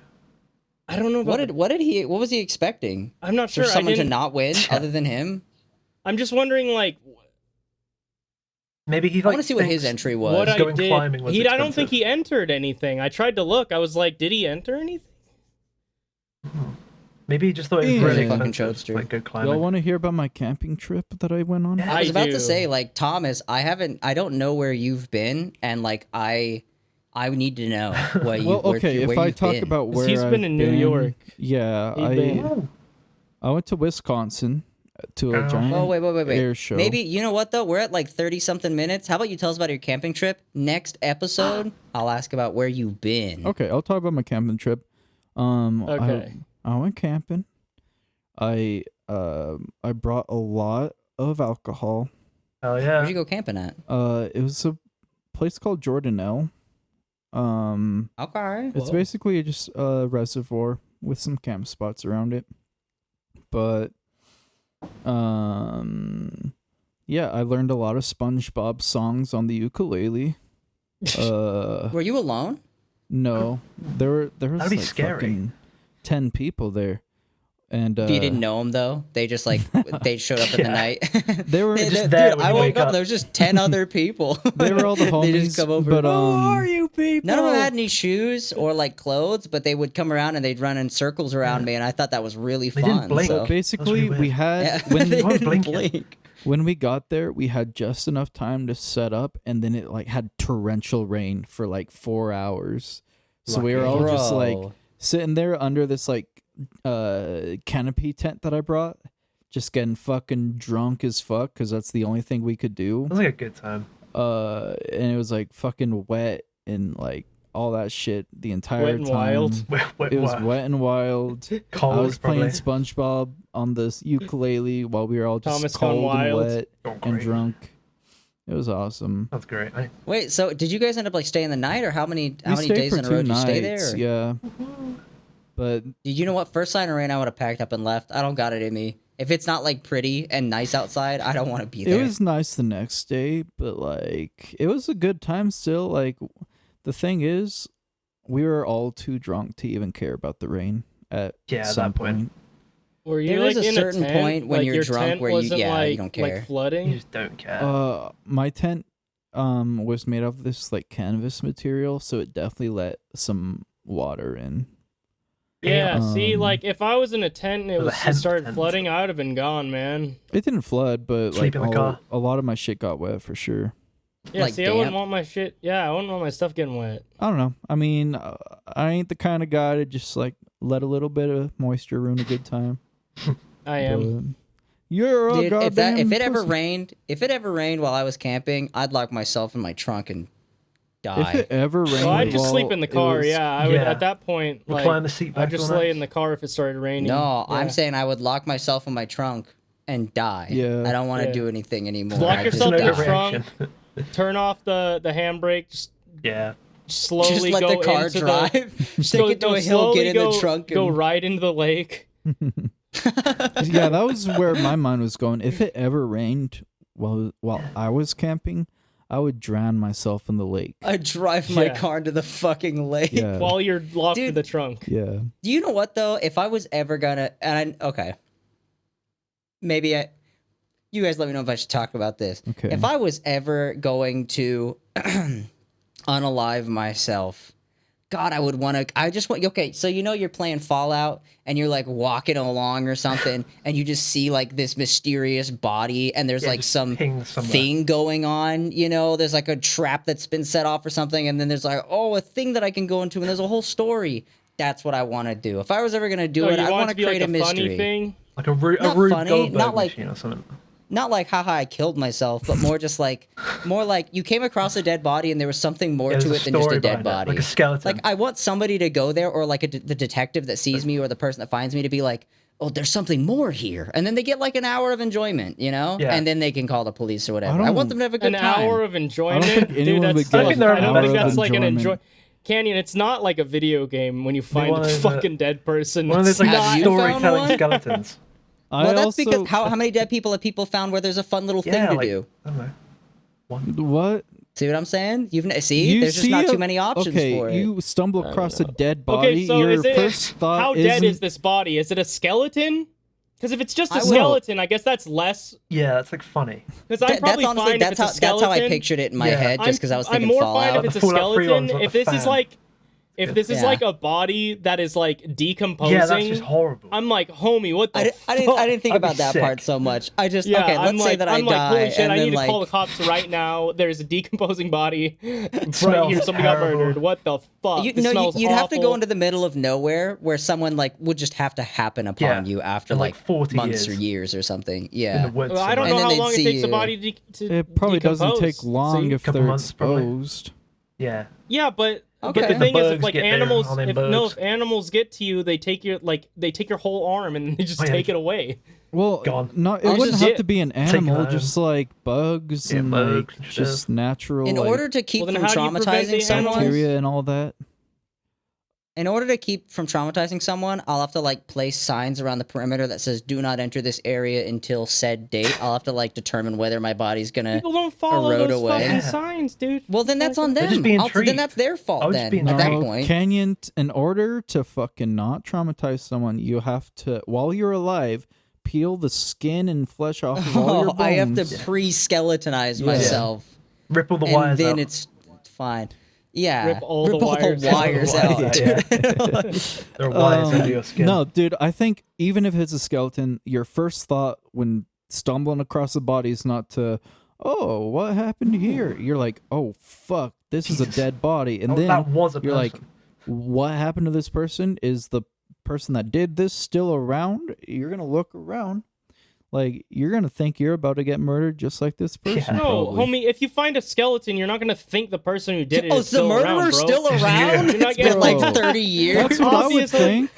I don't know. About What was he expecting? I'm not For sure. I someone to didn't. not win other than him? I'm just wundering, like, Maybe he I like. want to see what his thinks- entry was. what I going did. climbing was I don't think expensive. he entered anything. I tried to look. I was like, did he enter anything? Maybe he just thought it was Yeah. really Fucking expensive. chokester. Like good climbing. Y'all want to hear about my camping trip that I went on? Yeah. I was about do. to say, like, Thomas, I don't know where you've been, and like I need to know what you. Well, okay. where If I you've talk been. about where He's been I've in New York. yeah, He's been- Oh, I went to Wisconsin, to a giant Oh, wait. air show. Maybe, you know what, though? We're at like 30-something minutes. How about you tell us about your camping trip? Next episode, I'll ask about where you've been. Okay, I'll talk about my camping trip. Okay. I went camping. I brought a lot of alcohol. Hell Where'd yeah. you go camping at? It was a place called Jordanelle. Okay. It's basically just a reservoir with some camp spots around it. But yeah, I learned a lot of SpongeBob songs on the ukulele. Were you alone? No, there was That'd be like scary. fucking 10 people there, and You didn't know them, though? They just, like, they showed up in the Yeah. night? they were just there when I you woke wake up, up. there was just 10 other people. they were all the homies. They just come over. But Who are you people? None of them had any shoes or, like, clothes, but they would come around and they'd run in circles around me, and I thought that was really They fun. didn't blink. So. basically weird. we had Yeah, when they I was didn't blinking. blink. when we got there, we had just enough time to set up, and then it like had torrential rain for like 4 hours. So we were all Lucky. just like Bro. sitting there under this like canopy tent that I brought, just getting fucking drunk as fuck because that's the only thing we could do. Sounds like a good time. And it was like fucking wet and like all that shit the entire Wet and time. wild. It was wet and wild. Cold, I was playing probably. SpongeBob on this ukulele while we were all just Thomas Gone cold and Wild. wet Oh, and great. drunk. It was awesome. That's great. Wait, so did you guys end up, like, staying the night, or how many We stayed days for in a 2 row did you nights. stay there? or- Yeah. But Did you know what? First sign of rain, I would have packed up and left. I don't got it in me. If it's not, like, pretty and nice outside, I don't want to be there. it was nice the next day, but like it was a good time still. Like the thing is, we were all too drunk to even care about the rain at Yeah, at some that point. Were you There like is a in certain tent? point when Like, you're your drunk tent where you- wasn't, yeah, you like, don't care. Like flooding. You just don't care. My tent was made of this like canvas material, so it definitely let some water in. Yeah, see, Um, like if I was in a tent and It was a it hemp started tent. flooding, I would have been gone, man. It didn't flood, but Sleep like in the car. a lot of my shit got wet for sure. Yeah, Like, see, I wouldn't damp? want my shit. Yeah, I wouldn't want my stuff getting wet. I don't know. I mean, I ain't the kind of guy to just like let a little bit of moisture ruin a good time. I am. But you're a Dude, goddamn if it ever pussy. rained while I was camping, I'd lock myself in my trunk and die. If it ever rained, Well, I'd just while sleep in the it car. was- Yeah, I would. Yeah. At that point, like, Recline the seat back I'd just to the lay max. in the car if it started raining. No, Yeah. I'm saying I would lock myself in my trunk and die. Yeah. I don't want to Yeah. do anything anymore. Lock I Just yourself just in no the die. trunk. reaction. Turn off the handbrake. Just Yeah. slowly Just let go the car into drive. The, Just take it to a hill, get in the slowly trunk, go and right into the lake. Yeah, that was where my mind was going. If it ever rained while I was camping, I would drown myself in the lake. I drive my Yeah. car into the fucking lake. Yeah. While you're locked in Dude. the trunk. Yeah. Do you know what though? If I was ever gonna, okay, maybe you guys let me know if I should talk about this. Okay. If I was ever going to unalive myself, God, I would want to. I just want. Okay, so you know you're playing Fallout and you're like walking along or something, and you just see like this mysterious body, and there's Yeah, like just some ping somewhere. thing going on. You know, there's like a trap that's been set off or something, and then there's like, oh, a thing that I can go into, and there's a whole story. That's what I want to do. If I was ever gonna do Oh, it, you I want want it to to be create like a a funny mystery. thing. Like a Rube Not funny, Goldberg not like- machine or something. Not like haha I killed myself, but more just like more like you came across a dead body and there was something more Yeah, to there's it than just a story dead behind it, body. like a skeleton. Like I want somebody to go there or like the detective that sees me or the person that finds me to be like, "Oh, there's something more here." And then they get like an hour of enjoyment, you know? Yeah. And then they can call the police or whatever. I, don't- want them to have a good An time. hour of enjoyment. think anyone Dude, would that's, get I think they're I don't an think hour that's of like an enjoyment. Canyon, it's not like a video game when you find one a of the- fucking dead person. One of It's those like Have you not. found storytelling one? skeletons. I Well, that's also, because how many dead people have people found where there's a fun little thing Yeah, to like, do? I don't know. One. what? See what I'm saying? See, You there's just see not a- too many options okay, for it. you stumble across a dead body. Okay, so your is it? first thought How dead isn't- is this body? Is it a skeleton? Because if it's just a I would- skeleton, I guess that's less. Yeah, that's like funny. Because I'm probably that's honestly fine that's if it's a skeleton. that's how I pictured it in my Yeah. head just because I was I'm thinking more Fallout. fine if it's a The Fallout 3 one's skeleton. not If the this is fan. like, If this is Yeah. like a body that is like decomposing, Yeah, that's just horrible. I'm like, homie, what the I didn't think That'd be about that part sick. so much. I just Yeah, okay. I'm Let's say like, that I I'm die, like, holy shit, and I then need to like call the cops right now. There's a decomposing body right smells here. Somebody got terrible. murdered. What the fuck? you This know smells you'd have to go awful. into the middle of nowhere where someone like would just have to happen upon Yeah, you after in, like 40 months years. or years or something. In Yeah. the woods. Well, I don't And know then how they'd long it see takes a you. body to It probably doesn't decompose. take long See? if Couple they're months, probably. exposed. Yeah. Yeah, but Okay. the thing is, if bugs like get there, animals, all them if bugs. animals get to you, they take your whole arm and they just Oh, yeah. take it away. Well, Gone. no, it I'll wouldn't just have get- to be an it animal, home. just like bugs Yeah, and bugs like and just stuff. natural In like, order to keep Well, then from how do you prevent traumatizing the someone, bacteria and all that. in order to keep from traumatizing someone, I'll have to like place signs around the perimeter that says "Do not enter this area until said date." I'll have to like determine whether my body's gonna. People don't follow erode those away. fucking Yeah. signs, dude. Well, then that's on They're them. just being Then intrigued. that's their I fault. would just Then be at that intrigued. point, Canyon, in order to fucking not traumatize someone, you have to, while you're alive, peel the skin and flesh off of all your bones. I have to pre-skeletonize Yeah. myself, Rip all the and wires then out. it's fine. Yeah, Rip all the wires out. wires All the out. wires out, There are wires under your skin. No, dude, I think even if it's a skeleton, your first thought when stumbling across a body is not to, oh, what happened here? You're like, oh, fuck, this is a Jesus. dead body. And Oh, then that was a you're like, person. what happened to this person? Is the person that did this still around? You're going to look around. Like, you're going to think you're about to get murdered just like this person. Yeah. No, probably. homie, if you find a skeleton, you're not gonna think the person who did it Oh, is is the still murderer around, bro. still around? You're not It's been getting- like Bro. 30 years. That's what I would Obviously. think.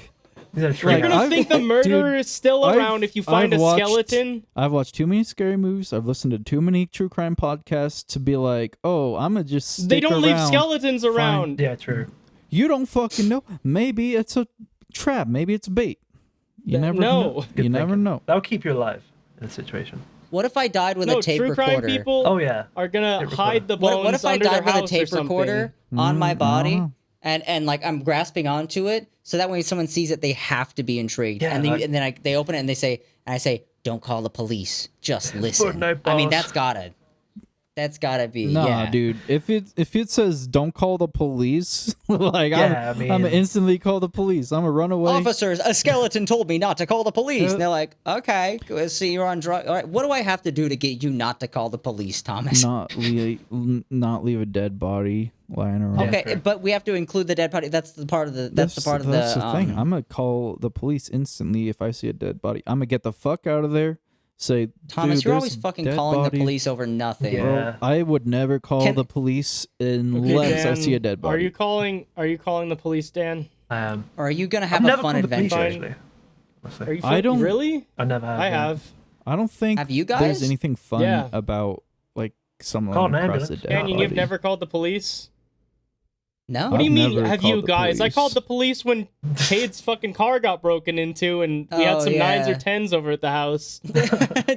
These are Like, You're gonna I've- think the murderer dude, is still around I've- if you find I've a watched- skeleton. I've watched too many scary movies. I've listened to too many true crime podcasts to be like, oh, I'm going to just stick They don't leave around. skeletons around. Yeah, true. You don't fucking know. Maybe it's a trap. Maybe it's bait. You never no. know. Good You never thinking. know. That'll keep you alive in a situation. What if I died with No, a tape true crime recorder? people Oh, yeah. are gonna Tape hide the bones What if I under their died with a house or tape something. recorder on my I body, don't know. and like I'm grasping onto it, so that when someone sees it, they have to be intrigued, Yeah, and, like- then they open it and I say, "Don't call the police, just listen." no I mean, balls. that's gotta be. Nah, yeah. dude. If it says don't call the police, like Yeah, I'm I gonna mean- instantly call the police. I'm gonna run away. Officers, a skeleton told me not to call the police. Uh, And they're like, okay, go see you're on drugs. All right, what do I have to do to get you not to call the police, Thomas? not leave a dead body lying around. Okay, true. but we have to include the dead body. That's the part of the. That's the part of that's the. the thing. I'm gonna call the police instantly if I see a dead body. I'm gonna get the fuck out of there. Say, Thomas, dude, you're there's always a fucking dead calling body. the police over nothing. Yeah. Bro, I would never call Can- the police Okay, unless I Dan, see a dead body. Are you calling the police, Dan? Or are you gonna I've have a never fun called the police, adventure? actually. Honestly. Are you I don't- really? I never have. I yeah. have. I don't think Have you there's guys? anything fun Yeah. about like someone Call an across ambulance. the dead Dan, body. you've never called the police? No. What do you I've mean, never have called you the guys? I police. called the police when Cade's fucking car got broken into and we had Oh, some 9s or yeah. 10s over at the house.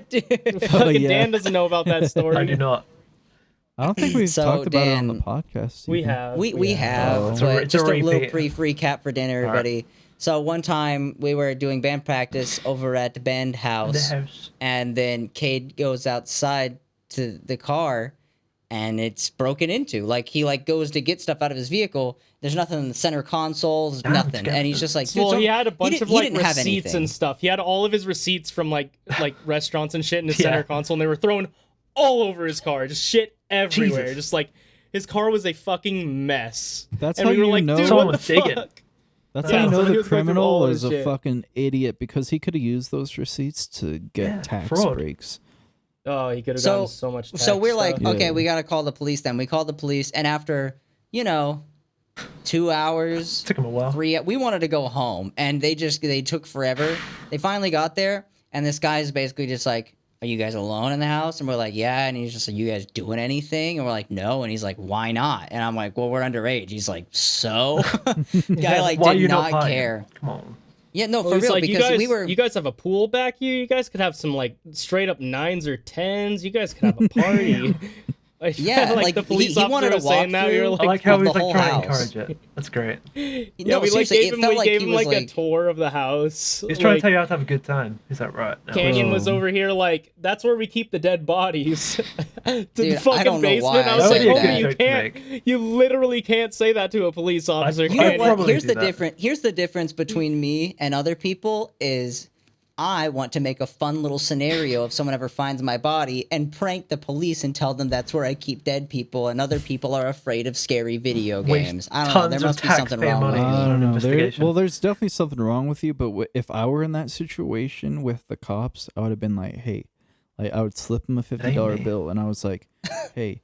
Dude. Fucking yeah. Dan doesn't know about that story. I do not. I don't think we've So, talked about it on the Dan, podcast. We even. have. We have, Oh. It's a- but it's a just a little repeat. pre-free cap for dinner, right. everybody. So one time we were doing band practice over at the band The house, house. and then Cade goes outside to the car, and it's broken into. Like he goes to get stuff out of his vehicle. There's nothing in the center console. There's Damn, nothing, and he's just like, dude, Well, so- he had a bunch of he like didn't have receipts anything. and stuff. He had all of his receipts from like restaurants and shit in his Yeah. center console, and they were thrown all over his car, just shit everywhere. Jesus. Just like his car was a fucking mess. That's and how we were you like, know- dude, Someone what was the digging. fuck? That's Yeah, how you know so he the was going through criminal all is his a shit. fucking idiot because he could have used those receipts to get Yeah, tax fraud. breaks. Oh, he could have So- gotten so much. So tax we're like, stuff. okay, Yeah. we gotta call the police. Then we called the police, and after 2 hours, Took him a while. we wanted to go home, and they took forever. They finally got there, and this guy's basically just like, are you guys alone in the house? And we're like, yeah. And he's just like, you guys doing anything? And we're like, no. And he's like, why not? And I'm like, well, we're underage. He's like, so? Guy like Why did you not partying? care. Come on. Yeah, no, Well, for it's real, like, because you guys have a pool back here. You guys could have some like straight up 9s or 10s. You guys could have a party. Yeah, like the police he wanted officer to was walk saying that. We were through. like, I like how of he's the like whole trying to house. encourage it. That's great. yeah, No, we like seriously, gave it him, felt we like gave he him was like a like- tour of the house. He's trying to Like, tell you how to have a good time. He's like, right. No. Canyon was Bro. over here like, that's where we keep the dead bodies. To Dude, the I fucking don't know basement. why I I was like, said homie, that. you Joke to can't. You literally can't say that to a police officer. You know Canyon. what? probably Here's do the that. difference. Here's the difference between me and other people is I want to make a fun little scenario if someone ever finds my body and prank the police and tell them that's where I keep dead people, and other people are afraid of scary video Waste games. I don't know. There tons of must be something taxpayer wrong money. with I me. don't know. Investigation. There's definitely something wrong with you. But if I were in that situation with the cops, I would have been like, "Hey," like I would slip him a $50 me. bill, and I was like, "Hey,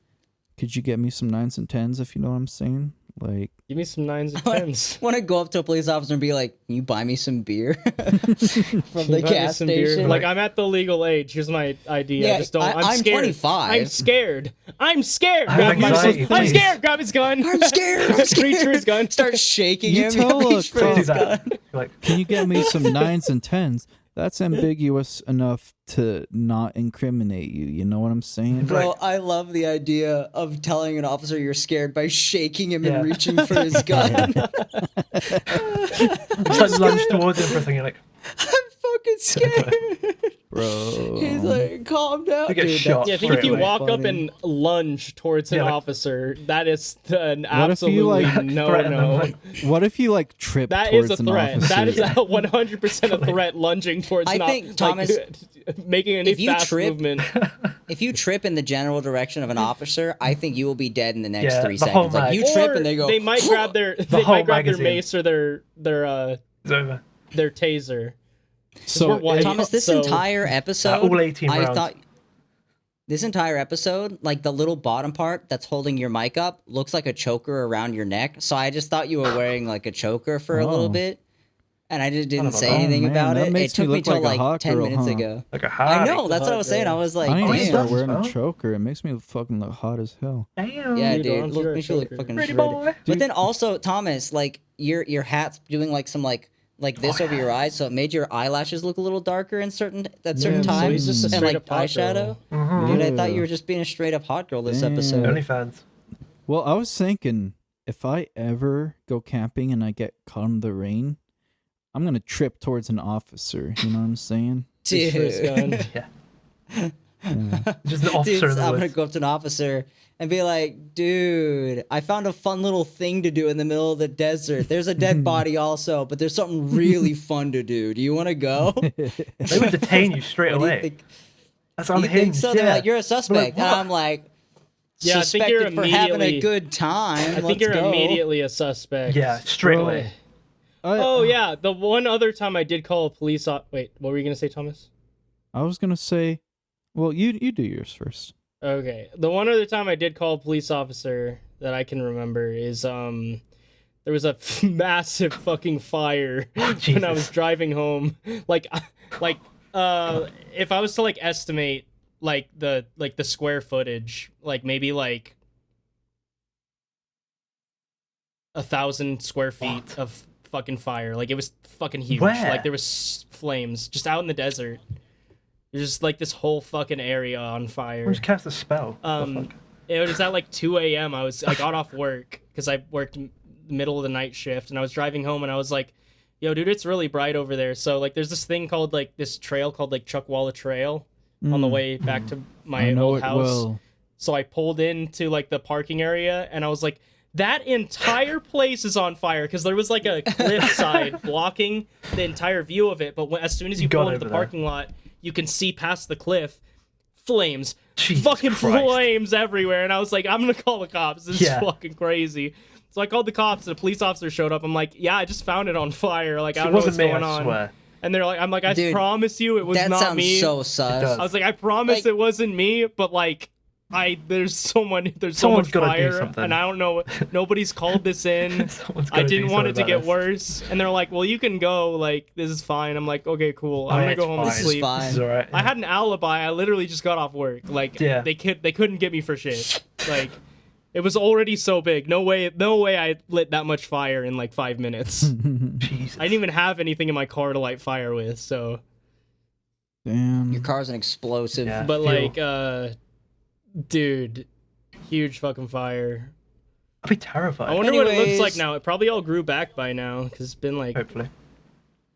could you get me some 9s and 10s if you know what I'm saying?" Like, Give me some 9s and 10s. Want to go up to a police officer and be like, "Can you buy me some beer from the Buy me gas some beer. station?" Like, I'm at the legal age. Here's my ID. Yeah, I just don't. I'm I'm scared. 25. I'm scared. I'm scared. I have Grab my- anxiety, I'm please. scared. Grab his gun. I'm scared. I'm scared. Reach for his gun. Start shaking You him. tell reach us, for Tom. his Do that. gun. Like, can you get me some 9s and 10s? That's ambiguous enough to not incriminate you. You know what I'm saying? Bro, I love the idea of telling an officer you're scared by shaking him Yeah. and reaching for his gun. it's like lunge towards him for a second. You're like, I'm fucking scared. Bro. He's like, calm down. You get Dude, shot. Yeah, I think if you Straight away. walk up funny. and lunge towards an Yeah, like- officer, that is an What if you, absolutely like, no. threaten them, like, What if you like trip That towards is a an threat. officer? That is a 100% a threat. Lunging towards. I think, Thomas, making any if you fast trip- movement. If you trip in the general direction of an officer, I think you will be dead in the next Yeah, 3 the whole seconds. Like, mag. you trip Or and they go, They might grab their. They whole might grab magazine. their mace or their it's over. taser. So we're white. Thomas, this So- entire episode, all 18 I rounds. thought this entire episode, like the little bottom part that's holding your mic up, looks like a choker around your neck. So I just thought you were wearing like a choker for a little Oh. bit, and I just didn't of say a- anything man, about that it. It makes me took me look till like a like hot 10 girl, minutes huh? ago. Like a I hot. know, that's what I was saying. I was like, I need to yeah. start damn. wearing a Oh. choker. It makes me fucking look hot as hell. Damn. Yeah, Dude, dude, arms look, are a makes you look choker. fucking Pretty shredded. boy. But then also, Thomas, like your hat's doing like some like this over your eyes, so it made your eyelashes look a little darker in certain So times, he's just a and straight like up hot eyeshadow. girl. Mhm. Dude, I thought Yeah. you were just being a straight up hot girl this Damn. episode. OnlyFans. Well, I was thinking if I ever go camping and I get caught in the rain, I'm gonna trip towards an officer. You know what I'm saying? Reach for his gun. Yeah. Just an officer Dude, in the I'm gonna woods. go up to an officer and be like, dude, I found a fun little thing to do in the middle of the desert. There's a dead body also, but there's something really fun to do. Do you want to go? They would detain you straight What do you away. think? That's You unhinged. think so? They're Yeah. like, you're a suspect. And what? I'm like, Yeah, I think you're suspected for having a immediately- good time. I think Let's you're go. immediately a suspect. Yeah, straight Bro. away. Oh yeah, the one other time I did call a police. Wait, what were you gonna say, Thomas? I was gonna say, well, you do yours first. Okay, the one other time I did call a police officer that I can remember is there was a massive fucking fire when I Jesus. was driving home. Like if I was to like estimate like the square footage, like maybe like 1,000 square feet What? of fucking fire. Like it was fucking huge. Where? Like there was flames just out in the desert. There's just like this whole fucking area on fire. Just cast a spell. What the fuck? It was at like 2 a.m. I got off work because I worked middle of the night shift, and I was driving home, and I was like, "Yo, dude, it's really bright over there." So like, there's this thing called like this trail called like Chuckwalla Trail on the way back to my I know old it house. well. So I pulled into like the parking area, and I was like, that entire place is on fire because there was like a cliffside blocking the entire view of it. But as soon as you got pull into over the there. parking lot, you can see past the cliff. Flames, Jesus fucking Christ. flames everywhere, and I was like, I'm gonna call the cops. This Yeah. is fucking crazy. So I called the cops, and a police officer showed up. I'm like, yeah, I just found it on fire. Like I It don't know wasn't what's me, going I on. swear. And they're like, I'm like, I Dude, promise you, it was That not sounds me. so sus. does. I was like, I promise Like- it wasn't me, but like, there's so much Someone's gotta do fire, something. and I don't know. Nobody's called this in. Someone's I gotta didn't do want it to something get about worse, and they're like, well, you can go. Like, this is fine. I'm like, okay, cool. Oh, I'm yeah, gonna it's go home and fine. This is sleep. fine. This is alright. I had an alibi. I literally just got off work. Like, Yeah. they couldn't get me for shit. Like, it was already so big. No way I lit that much fire in like 5 minutes. Jesus. I didn't even have anything in my car to light fire with. So, Damn. Your car's an explosive. Yeah. but fuel. like, dude, huge fucking fire. I'd be terrified. I wonder what it looks Anyways. like now. It probably all grew back by now because it's been like Hopefully.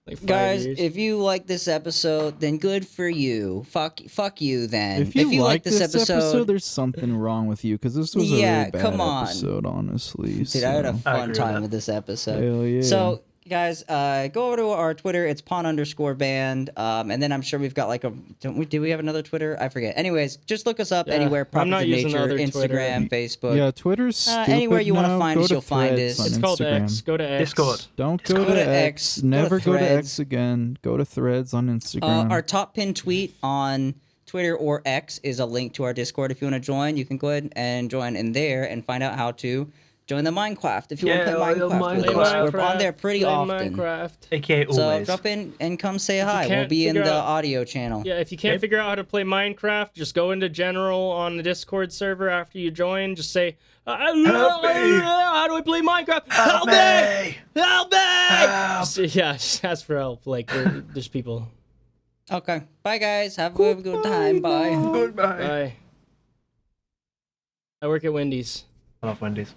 5 Guys, years. if you like this episode, then good for you. Fuck you then. If you like this episode, there's something wrong with you because this was a Yeah, really bad come on. episode, honestly. dude, I had a so- I fun agree with time that. with this episode. Hell yeah. So, guys, go over to our Twitter. It's pawn_band. And then I'm sure we've got like a. Do we have another Twitter? I forget. Anyways, just look us up Yeah, anywhere. I'm Properties not of using the Nature, other Twitter. Instagram, Facebook. Yeah, Twitter's stupid anywhere you wanna now. find Go us, to you'll find Threads us. on It's called Instagram. X. Go to X. Discord. Don't Just go, go to to X. X, go to Never go to Threads. X again. Go to Threads on Instagram. Our top pinned tweet on Twitter or X is a link to our Discord. If you want to join, you can go ahead and join in there and find out how to join the Minecraft. If you want to Yeah, play Minecraft, Minecraft. with us. We're on there pretty Play often. Minecraft. AKA So always. drop in and come say you hi. We'll can't be in figure the out- audio channel. Yeah, if you can't Yep. figure out how to play Minecraft, just go into general on the Discord server after you join. Just say, Help me! how do I play Minecraft? Help me! Help me! Help! Just ask for help. Like, there's people. Okay. Bye, guys. Have a good time. Bye. Goodbye. Bye. I work at Wendy's. I love Wendy's.